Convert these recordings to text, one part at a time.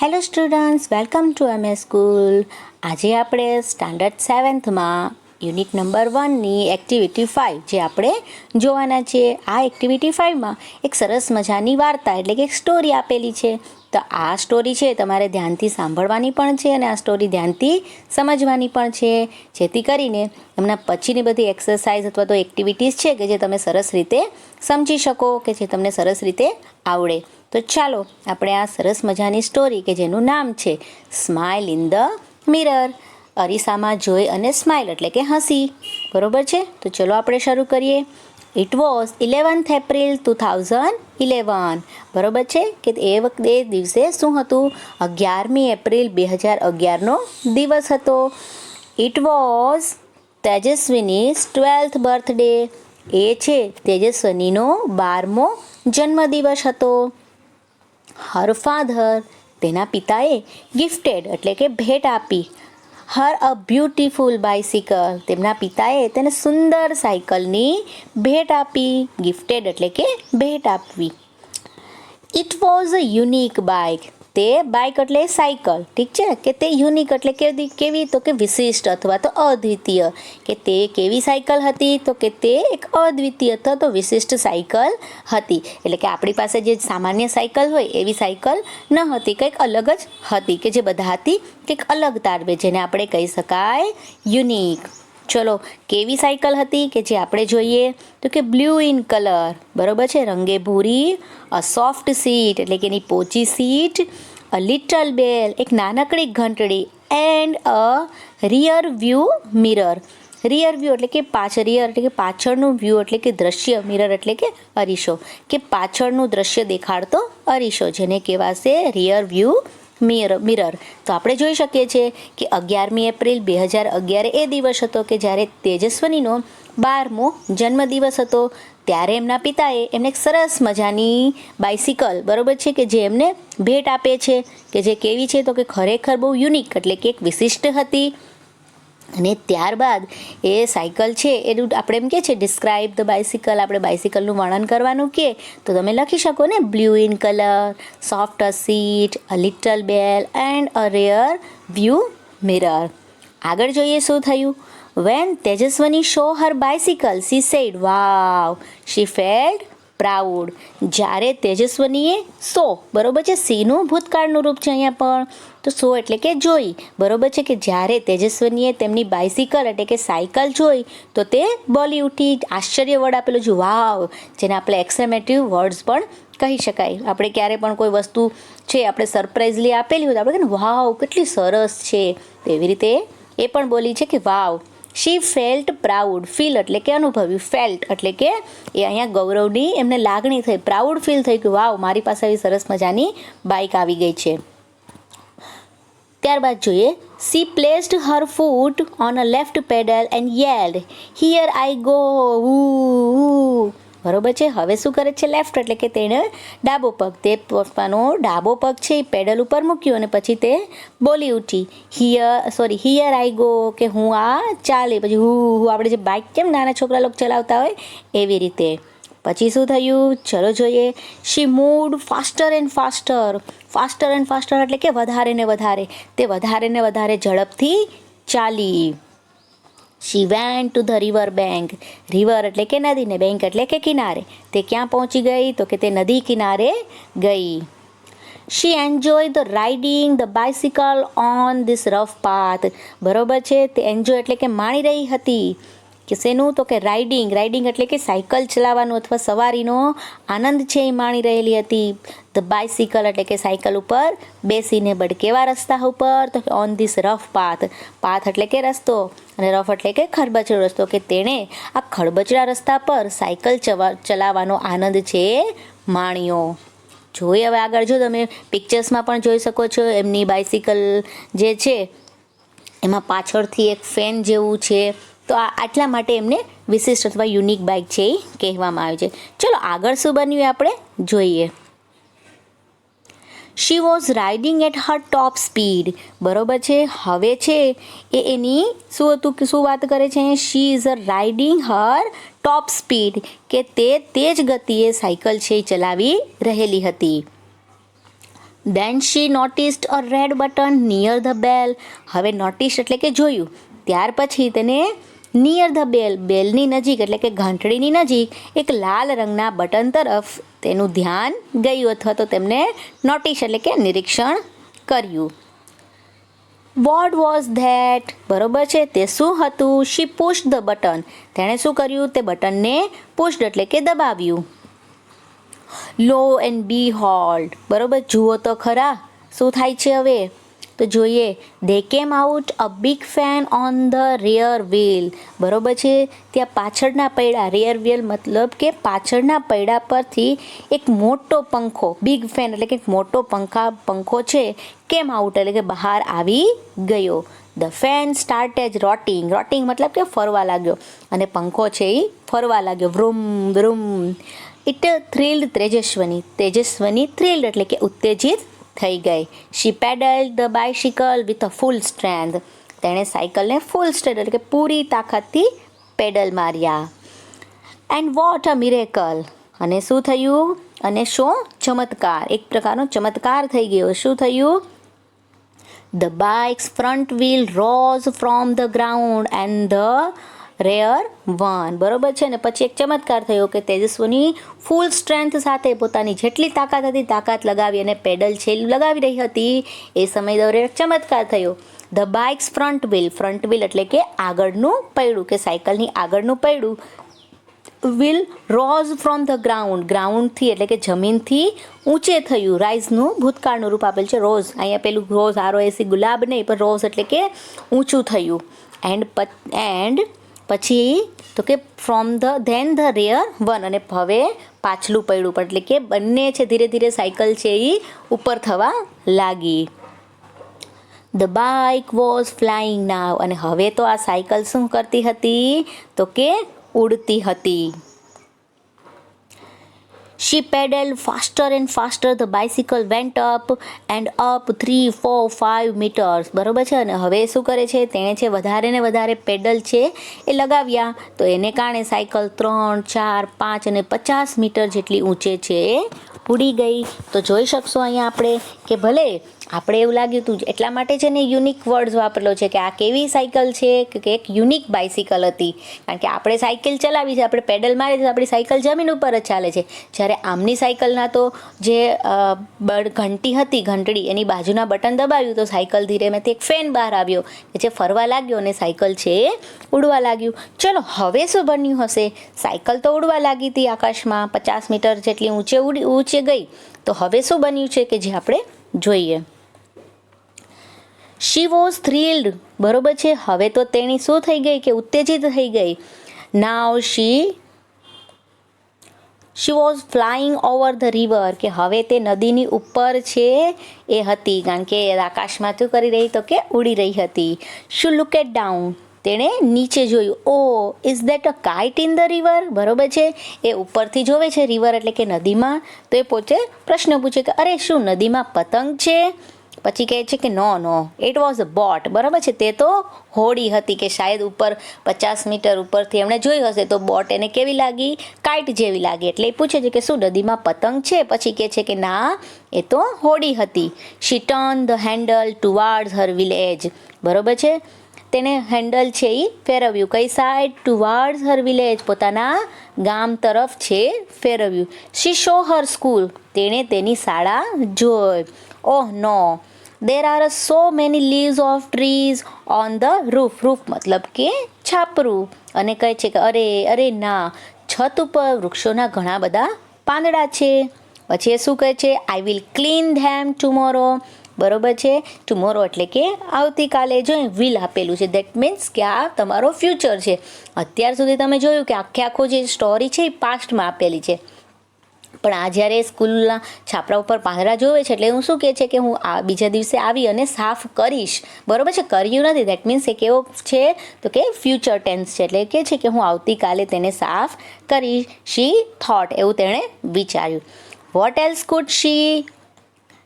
Hello students, welcome to MS school. આજે આપણે standard 7થમાં unit number 1ની activity 5 જે આપણે જોવાના છીએ. આ એક્ટિવિટી 5માં એક સરસ મજાની વાર્તા એટલે કે એક સ્ટોરી આપેલી છે. તો આ સ્ટોરી છે તમારે ધ્યાનથી સાંભળવાની પણ છે અને આ સ્ટોરી ધ્યાનથી સમજવાની પણ છે, જેથી કરીને એમના પછીની બધી એક્સરસાઇઝ અથવા તો એક્ટિવિટીઝ છે કે જે તમે સરસ રીતે સમજી શકો, કે જે તમને સરસ રીતે આવડે. તો ચાલો આપણે આ સરસ મજાની સ્ટોરી કે જેનું નામ છે સ્માઇલ ઇન ધ મિરર, અરીસામાં જોઈ અને સ્માઇલ એટલે કે હસી, બરોબર છે. તો ચલો આપણે શરૂ કરીએ. ઇટ વોઝ 11th એપ્રિલ 2011, બરોબર છે કે એ દિવસે શું હતું? 11મી એપ્રિલ 2011નો દિવસ હતો. It was Tejaswini's 12th birthday, એ છે તેજસ્વીનીનો 12મો જન્મદિવસ હતો. હર ફાધર, તેના પિતાએ ગિફ્ટેડ એટલે કે ભેટ આપી. હર અ બ્યુટીફુલ બાઇસિકલ, તેમના પિતાએ તેને સુંદર સાયકલની ભેટ આપી. ગિફ્ટેડ એટલે કે ભેટ આપવી. It was a unique bike, તે બાઇક એટલે સાયકલ, ઠીક છે, કે તે યુનિક એટલે કેવી તો કે વિશિષ્ટ અથવા તો અદ્વિતીય, કે તે કેવી સાયકલ હતી તો કે તે એક અદ્વિતીય અથવા તો વિશિષ્ટ સાયકલ હતી. એટલે કે આપણી પાસે જે સામાન્ય સાયકલ હોય એવી સાયકલ ન હતી, કંઈક અલગ જ હતી, કે જે બધાથી કંઈક અલગ તારવે, જેને આપણે કહી શકાય યુનિક. ચલો, કેવી સાયકલ હતી કે જે આપણે જોઈએ તો કે બ્લુ ઇન કલર, બરોબર છે, રંગે ભૂરી. અ સોફ્ટ સીટ એટલે કે એની પોચી સીટ. અ લિટલ બેલ, એક નાનકડી ઘંટડી. And a rear view mirror, rear view એટલે કે રિયર એટલે કે પાછળનું વ્યૂ એટલે કે દ્રશ્ય, મિરર એટલે કે અરીસો, કે પાછળનું દ્રશ્ય દેખાડતો અરીસો, જેને કહેવાશે રિયર વ્યૂ મિરર. તો આપણે જોઈ શકીએ છીએ કે 11મી એપ્રિલ 2011 એ દિવસ હતો કે જ્યારે તેજસ્વીનીનો 12મો જન્મદિવસ હતો. ત્યારે એમના પિતાએ એમને એક સરસ મજાની બાઇસિકલ, બરોબર છે, કે જે એમને ભેટ આપે છે, કે જે કેવી છે તો કે ખરેખર બહુ યુનિક એટલે કે એક વિશિષ્ટ હતી. અને ત્યારબાદ એ સાયકલ છે એનું આપણે એમ કે છે ડિસ્ક્રાઇબ ધ બાઇસિકલ, આપણે બાઇસિકલનું વર્ણન કરવાનું કે તો તમે લખી શકો ને, blue in colour, soft seat, a little bell and a rear view mirror. આગળ જોઈએ શું થયું. વેન તેજસ્વીની શો હર બાઇસિકલ શી સેડ વાવ, શી ફેલ્ટ પ્રાઉડ. જ્યારે તેજસ્વીનીએ સો, બરોબર છે, સીનું ભૂતકાળનું રૂપ છે અહીંયા પણ, તો સો એટલે કે જોઈ, બરોબર છે, કે જ્યારે તેજસ્વીનીએ તેમની બાઇસિકલ એટલે કે સાયકલ જોઈ તો તે બોલી ઉઠી, આશ્ચર્ય વર્ડ આપેલો છે વાવ, જેને આપણે એક્સક્લેમેટિવ વર્ડ્સ પણ કહી શકાય. આપણે ક્યારે પણ કોઈ વસ્તુ છે આપણે સરપ્રાઇઝલી આપેલી હોય તો આપણે કહીએ વાવ કેટલી સરસ છે, એવી રીતે એ પણ બોલી છે કે વાવ. શી ફેલ્ટ પ્રાઉડ, ફીલ એટલે કે અનુભવ્યું, ફેલ્ટ એટલે કે એ અહીંયા ગૌરવની એમને લાગણી થઈ, પ્રાઉડ ફીલ થઈ કે વાવ મારી પાસે આવી સરસ મજાની બાઇક આવી ગઈ છે. ત્યારબાદ જોઈએ. C placed Har foot on a left pedal and yield here I go, બરોબર છે. હવે શું કરે છે? લેફ્ટ એટલે કે તેણે ડાબો પગ, તે પોતાનો ડાબો પગ છે એ પેડલ ઉપર મૂક્યો અને પછી તે બોલી ઉઠી હિયર આઈ ગો, કે હું આ ચાલે, પછી હું આપણે જે બાઇક કેમ નાના છોકરા લોકો ચલાવતા હોય એવી રીતે. પછી શું થયું? ચલો જોઈએ. She moved faster and faster, faster and faster એટલે કે વધારે ને વધારે, તે વધારે ને વધારે ઝડપથી ચાલી. She went to the river bank, river એટલે કે નદી ને બેંક એટલે કે કિનારે, તે ક્યાં પહોંચી ગઈ તો કે તે નદી કિનારે ગઈ. She enjoy the riding the bicycle on this rough path, બરોબર છે, તે એન્જોય એટલે કે માણી રહી હતી, કે શેનું તો કે રાઇડિંગ, રાઇડિંગ એટલે કે સાયકલ ચલાવવાનો અથવા સવારીનો આનંદ છે એ માણી રહેલી હતી. ધ બાઇસિકલ એટલે કે સાયકલ ઉપર બેસીને, બટ કેવા રસ્તા ઉપર તો કે on this rough path, path એટલે કે રસ્તો અને રફ એટલે કે ખરબચડો રસ્તો, કે તેણે આ ખરબચડા રસ્તા પર સાયકલ ચલાવવાનો આનંદ છે માણ્યો. જોઈએ હવે આગળ, જો તમે પિક્ચર્સમાં પણ જોઈ શકો છો એમની બાઇસિકલ જે છે એમાં પાછળથી એક ફેન જેવું છે, તો આટલા માટે એમને વિશિષ્ટ અથવા યુનિક બાઇક છે એ કહેવામાં આવે છે. ચલો આગળ શું બન્યું એ આપણે જોઈએ. She was riding at her top speed, બરોબર છે. હવે છે એ એની શું હતું કે શું વાત કરે છે? She is a riding her top speed, કે તે તેજ ગતિએ સાયકલ છે એ ચલાવી રહેલી હતી. Then she noticed a red button near the bell. હવે નોટિસ એટલે કે જોયું, ત્યાર પછી તેને નિયર ધ બેલ, બેલની નજીક એટલે કે ઘંટડીની નજીક એક લાલ રંગના બટન તરફ તેનું ધ્યાન ગયું અથવા તો તેમને નોટિસ એટલે કે નિરીક્ષણ કર્યું. વોટ વોઝ ધેટ, બરોબર છે, તે શું હતું? શી પુશ ધ બટન, તેણે શું કર્યું? તે બટનને પુશ્ડ એટલે કે દબાવ્યું. લો એન્ડ બી હોલ્ડ, બરોબર, જુઓ તો ખરા શું થાય છે. હવે તો જોઈએ, they came out a big fan on the rear wheel, બરોબર છે, ત્યાં પાછળના પૈડા, રેયર વ્હીલ મતલબ કે પાછળના પૈડા પરથી એક મોટો પંખો, બિગ ફેન એટલે કે મોટો પંખો છે, કેમ આઉટ એટલે કે બહાર આવી ગયો. The fan started rotting, rotting મતલબ કે ફરવા લાગ્યો, અને પંખો છે એ ફરવા લાગ્યો, vroom vroom. It thrilled Tejaswini thrilled એટલે કે ઉત્તેજિત થઈ ગઈ. She pedalled the bicycle with a full strength, તેણે સાયકલને ફૂલ સ્ટ્રેન્થ એટલે કે પૂરી તાકાતથી પેડલ માર્યા. એન્ડ વોટ અ મિરેકલ, અને શું થયું? અને શું ચમત્કાર, એક પ્રકારનો ચમત્કાર થઈ ગયો. શું થયું? The bikes front wheel rose from the ground and the rare one, બરોબર છે ને. પછી એક ચમત્કાર થયો કે તેજસ્વીની ફૂલ સ્ટ્રેન્થ સાથે પોતાની જેટલી તાકાત હતી તાકાત લગાવી અને પેડલ છે લગાવી રહી હતી એ સમય દરમિયાન એક ચમત્કાર થયો. ધ બાઇક્સ ફ્રન્ટ વ્હીલ એટલે કે આગળનું પૈડું કે સાયકલની આગળનું પૈડું, વ્હીલ રોઝ ફ્રોમ ધ ગ્રાઉન્ડથી એટલે કે જમીનથી ઊંચે થયું. રાઇઝનું ભૂતકાળનું રૂપ આપેલ છે રોઝ, અહીંયા પેલું રોઝ ROZ ગુલાબ નહીં પણ રોઝ એટલે કે ઊંચું થયું. એન્ડ પછી તો કે ધેન ધ રેયર વન, અને હવે પાછલું પૈડું પણ એટલે કે બંને છે ધીરે ધીરે સાયકલ છે એ ઉપર થવા લાગી. ધ બાઇક વોઝ ફ્લાઇંગ નાવ, અને હવે તો આ સાયકલ શું કરતી હતી? તો કે ઉડતી હતી. She pedaled faster and faster. The bicycle went up and up 3, 4, 5 meters. બરોબર છે. અને હવે શું કરે છે? તેણે છે વધારે ને વધારે પેડલ છે એ લગાવ્યા, તો એને કારણે સાયકલ 3, 4, 5 અને 50 મીટર જેટલી ઊંચે છે એ ઉડી ગઈ. તો જોઈ શકશો અહીંયા આપણે કે ભલે આપણે એવું લાગ્યું હતું, એટલા માટે છે ને યુનિક વર્ડ્સ વાપરેલો છે કે આ કેવી સાયકલ છે કે એક યુનિક બાઇસિકલ હતી. કારણ કે આપણે સાયકલ ચલાવી છે, આપણે પેડલ મારી છે, આપણી સાયકલ જમીન ઉપર જ ચાલે છે. જ્યારે આમની સાયકલના તો જે ઘંટી હતી, ઘંટડી, એની બાજુના બટન દબાવ્યું તો સાયકલ ધીરેમાંથી એક ફેન બહાર આવ્યો કે જે ફરવા લાગ્યો અને સાયકલ છે એ ઉડવા લાગ્યું. ચલો હવે શું બન્યું હશે? સાયકલ તો ઉડવા લાગી હતી આકાશમાં, 50 મીટર જેટલી ઊંચે ગઈ. તો હવે શું બન્યું છે કે જે આપણે જોઈએ. શી વોઝ થ્રિલ્ડ, બરોબર છે. હવે તો તેણી શું થઈ ગઈ કે ઉત્તેજિત થઈ ગઈ. Now she was flying over the river, કે હવે તે નદીની ઉપર છે એ હતી, કારણ કે આકાશમાં શું કરી રહી તો કે ઉડી રહી હતી. શી લુક એટ ડાઉન, તેણે નીચે જોયું. Oh is that a kite in the river, બરોબર છે. એ ઉપરથી જોવે છે રિવર એટલે કે નદીમાં, તો એ પોતે પ્રશ્ન પૂછે કે અરે શું નદીમાં પતંગ છે? પછી કહે છે કે નો ઇટ વોઝ અ બોટ, બરાબર છે. તે તો હોડી હતી કે શાયદ ઉપર 50 મીટર ઉપરથી એમણે જોઈ હશે તો બોટ એને કેવી લાગી? કાઇટ જેવી લાગી. એટલે એ પૂછે છે કે શું નદીમાં પતંગ છે? પછી કહે છે કે ના, એ તો હોડી હતી. She turn the handle towards her village, બરોબર છે. તેને હેન્ડલ છે એ ફેરવ્યું. કઈ સાઈડ? ટુવાર્ડ્સ હર વિલેજ, પોતાના ગામ તરફ છે ફેરવ્યું. શી શો હર સ્કૂલ, તેણે તેની શાળા જોઈ. Oh no, there are so many leaves of trees on the roof, મતલબ કે છાપરું. અને કહે છે કે અરે ના, છત ઉપર વૃક્ષોના ઘણા બધા પાંદડા છે. પછી એ શું કહે છે? I will clean them tomorrow, બરોબર છે. ટુમોરો એટલે કે આવતીકાલે. જો વિલ આપેલું છે, દેટ મીન્સ કે આ તમારો ફ્યુચર છે. અત્યાર સુધી તમે જોયું કે આખો જે સ્ટોરી છે એ પાસ્ટમાં આપેલી છે, પણ આ જ્યારે સ્કૂલના છાપરા ઉપર પાંદડા જોવે છે એટલે હું શું કહે છે કે હું આ બીજા દિવસે આવી અને સાફ કરીશ, બરોબર છે. કર્યું નથી, દેટ મીન્સ એ કેવો છે તો કે ફ્યુચર ટેન્સ છે, એટલે કે છે કે હું આવતીકાલે તેને સાફ કરીશ. શી થોટ, એવું તેણે વિચાર્યું. What else could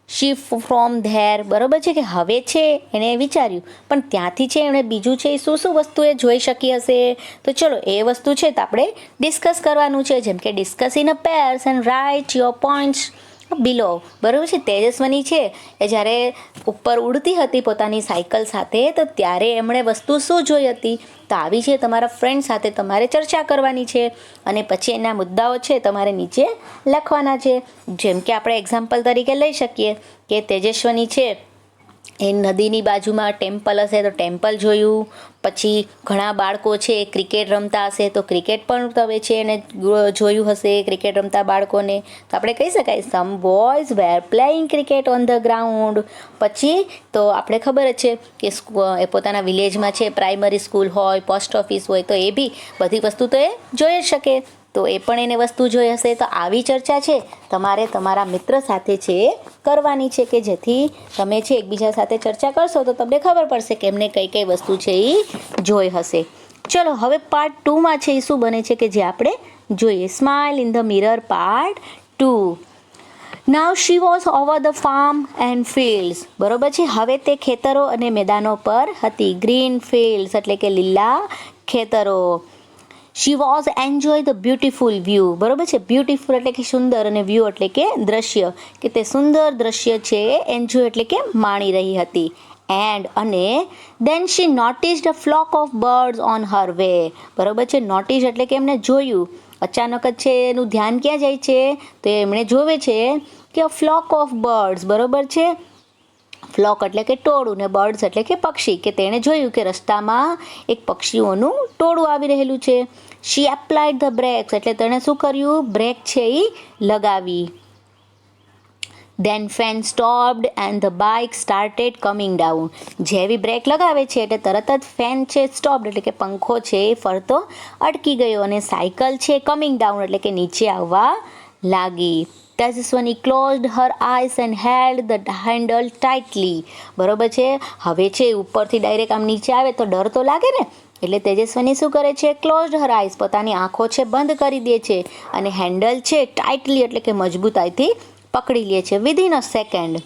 she from there, બરોબર છે કે હવે છે એણે વિચાર્યું, પણ ત્યાંથી છે એણે બીજું છે શું વસ્તુ એ જોઈ શકી હશે? તો ચલો એ વસ્તુ છે તો આપણે ડિસ્કસ કરવાનું છે. જેમ કે discuss in a pairs and write your points below, બરાબર છે. તેજસ્વની છે એ જ્યારે ઉપર ઉડતી હતી પોતાની સાયકલ સાથે, તો ત્યારે એમણે વસ્તુ શું જોઈ હતી? તો આવી છે તમારા ફ્રેન્ડ સાથે તમારે ચર્ચા કરવાની છે અને પછી એના મુદ્દાઓ છે તમારે નીચે લખવાના છે. જેમ કે આપણે એક્ઝામ્પલ તરીકે લઈ શકીએ કે તેજસ્વની છે એ નદીની બાજુમાં ટેમ્પલ હશે તો ટેમ્પલ જોયું. પછી ઘણા બાળકો છે એ ક્રિકેટ રમતા હશે તો ક્રિકેટ પણ તમે છે એને જોયું હશે ક્રિકેટ રમતા બાળકોને. તો આપણે કહી શકાય some boys were playing cricket on the ground. પછી તો આપણે ખબર જ છે કે એ પોતાના વિલેજમાં છે પ્રાઇમરી સ્કૂલ હોય, પોસ્ટ ઓફિસ હોય, તો એ બી બધી વસ્તુ તો એ જોઈ જ શકે. તો એ પણ એને વસ્તુ જોઈ હશે. તો આવી ચર્ચા છે તમારે તમારા મિત્ર સાથે છે કરવાની છે કે જેથી તમે છે એકબીજા સાથે ચર્ચા કરશો તો તમને ખબર પડશે કે એમને કઈ કઈ વસ્તુ છે એ જોઈ હશે. ચલો હવે પાર્ટ 2માં છે એ શું બને છે કે જે આપણે જોઈએ. Smile in the mirror part 2. Now she was over the farm and fields. બરોબર છે. હવે તે ખેતરો અને મેદાનો પર હતી. ગ્રીન ફિલ્ડ્સ એટલે કે લીલા ખેતરો. She was enjoy the beautiful view. બરોબર છે. બ્યુટિફુલ એટલે કે સુંદર અને વ્યૂ એટલે કે દ્રશ્ય, કે તે સુંદર દ્રશ્ય છે એન્જોય એટલે કે માણી રહી હતી. એન્ડ અને then she noticed a flock of birds on her way. બરોબર છે. નોટિસ એટલે કે એમને જોયું. અચાનક જ છે એનું ધ્યાન ક્યાં જાય છે? તો એમણે જોવે છે કે અ ફ્લોક ઓફ બર્ડ્સ. બરોબર છે. ફ્લોક એટલે કે ટોળું ને બર્ડ્સ એટલે કે પક્ષી, કે તેણે જોયું કે રસ્તામાં એક પક્ષીઓનું ટોળું આવી રહેલું છે. શી એપ્લાઇડ ધ બ્રેક્સ એટલે તેણે શું કર્યું? બ્રેક છે એ લગાવી. Then fan stopped and the bike started coming down. જેવી બ્રેક લગાવે છે એટલે તરત જ ફેન છે સ્ટોપ્ડ એટલે કે પંખો છે એ ફરતો અટકી ગયો અને સાયકલ છે કમિંગ ડાઉન એટલે કે નીચે આવવા લાગી. Tejaswini closed her eyes and held the handle tightly. બરોબર છે. હવે છે ઉપરથી ડાયરેક્ટ આમ નીચે આવે તો ડર તો લાગે ને, એટલે તેજસ્વની શું કરે છે? ક્લોઝડ હર આઈસ પોતાની આંખો છે બંધ કરી દે છે અને હેન્ડલ છે ટાઇટલી એટલે કે મજબૂતાઈથી પકડી લે છે. વિધિન અ સેકન્ડ,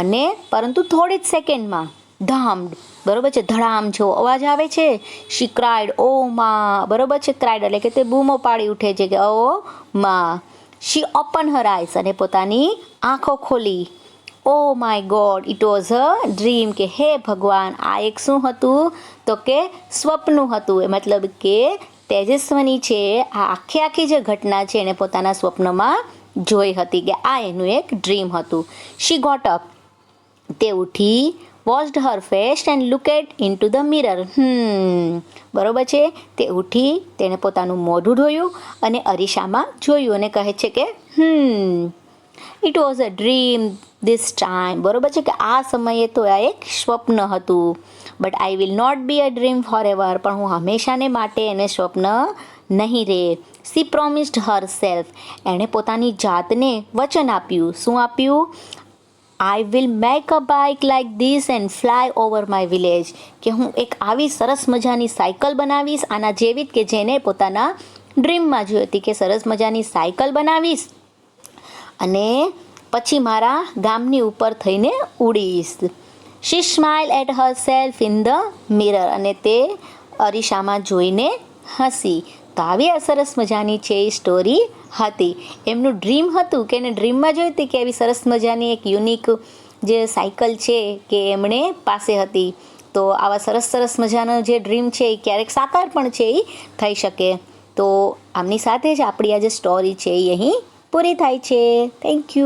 અને પરંતુ થોડી જ સેકન્ડમાં ધામ્ડ. બરોબર છે. ધડામ જેવો અવાજ આવે છે. શી ક્રાઇડ ઓ માં. બરોબર છે. ક્રાઇડ એટલે કે તે બૂમો પાડી ઉઠે છે કે ઓ માં. શી ઓપન હર આઈસ અને પોતાની આંખો ખોલી. Oh my God it was a dream કે હે ભગવાન આ એક શું હતું? તો કે સ્વપ્ન હતું. એ મતલબ કે તેજસ્વની છે આ આખી જે ઘટના છે એને પોતાના સ્વપ્નમાં જોઈ હતી કે આ એનું એક ડ્રીમ હતું. શી ગોટ અપ તે ઉઠી. Watched her face and looked into the mirror. બરોબર છે. તે ઉઠી, તેણે પોતાનું મોઢું ધોયું અને અરીસામાં જોયું અને કહે છે કે it was a dream this time. બરોબર છે કે આ સમયે તો આ એક સ્વપ્ન હતું. But I will not be a dream forever. પણ હું હંમેશાને માટે એને સ્વપ્ન નહીં રહે. She promised herself. એણે પોતાની જાતને વચન આપ્યું. શું આપ્યું? I will make a bike like this and fly over my village. કે હું એક આવી સરસ મજાની સાયકલ બનાવીશ આના જેવી કે જેને પોતાના ડ્રીમમાં જોઈ હતી કે સરસ મજાની સાયકલ બનાવીશ અને પછી મારા ગામની ઉપર થઈને ઉડીશ. She smile at herself in the mirror. અને તે અરીસામાં જોઈને હસી. તો આવી આ સરસ મજાની છે એ સ્ટોરી હતી. એમનું ડ્રીમ હતું કે એને ડ્રીમમાં જોઈ હતી કે એવી સરસ મજાની એક યુનિક જે સાયકલ છે કે એમણે પાસે હતી. તો આવા સરસ સરસ મજાનો જે ડ્રીમ છે એ ક્યારેક સાકાર પણ છે એ થઈ શકે. તો આમની સાથે જ આપણી આ જે સ્ટોરી છે એ અહીં પૂરી થાય છે. Thank you.